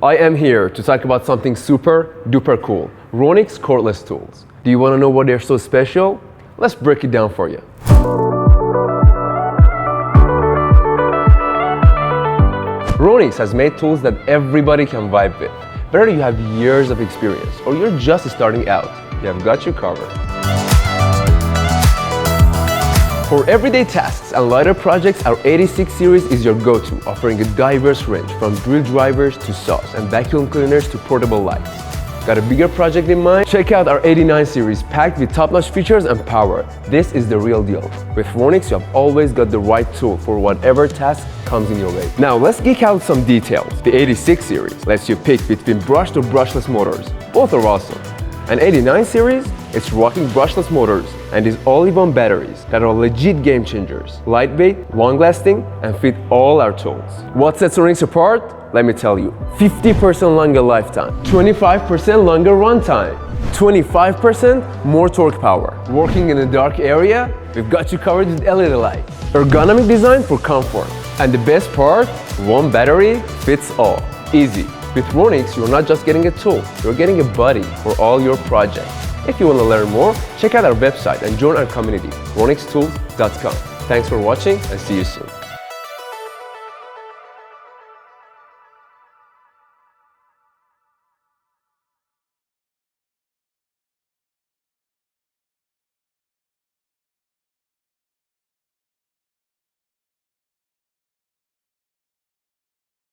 I am here to talk about something super duper cool, Ronix cordless tools. Do you want to know why they're so special? Let's break it down for you. Ronix has made tools that everybody can vibe with. Whether you have years of experience or you're just starting out, we have got you covered. For everyday tasks and lighter projects, our 86 series is your go-to, offering a diverse range from drill drivers to saws and vacuum cleaners to portable lights. Got a bigger project in mind? Check out our 89 series packed with top-notch features and power. This is the real deal. With Ronix, you have always got the right tool for whatever task comes in your way. Now let's geek out some details. The 86 series lets you pick between brushed or brushless motors. Both are awesome. And 89 series, it's rocking brushless motors and these all-in-one batteries that are legit game changers. Lightweight, long-lasting, and fit all our tools. What sets Ronix apart? Let me tell you. 50% longer lifetime, 25% longer runtime, 25% more torque power. Working in a dark area, we've got you covered with LED lights. Ergonomic design for comfort. And the best part, one battery fits all. Easy. With Ronix, you're not just getting a tool, you're getting a buddy for all your projects. If you want to learn more, check out our website and join our community, ronixtools.com. Thanks for watching and see you soon.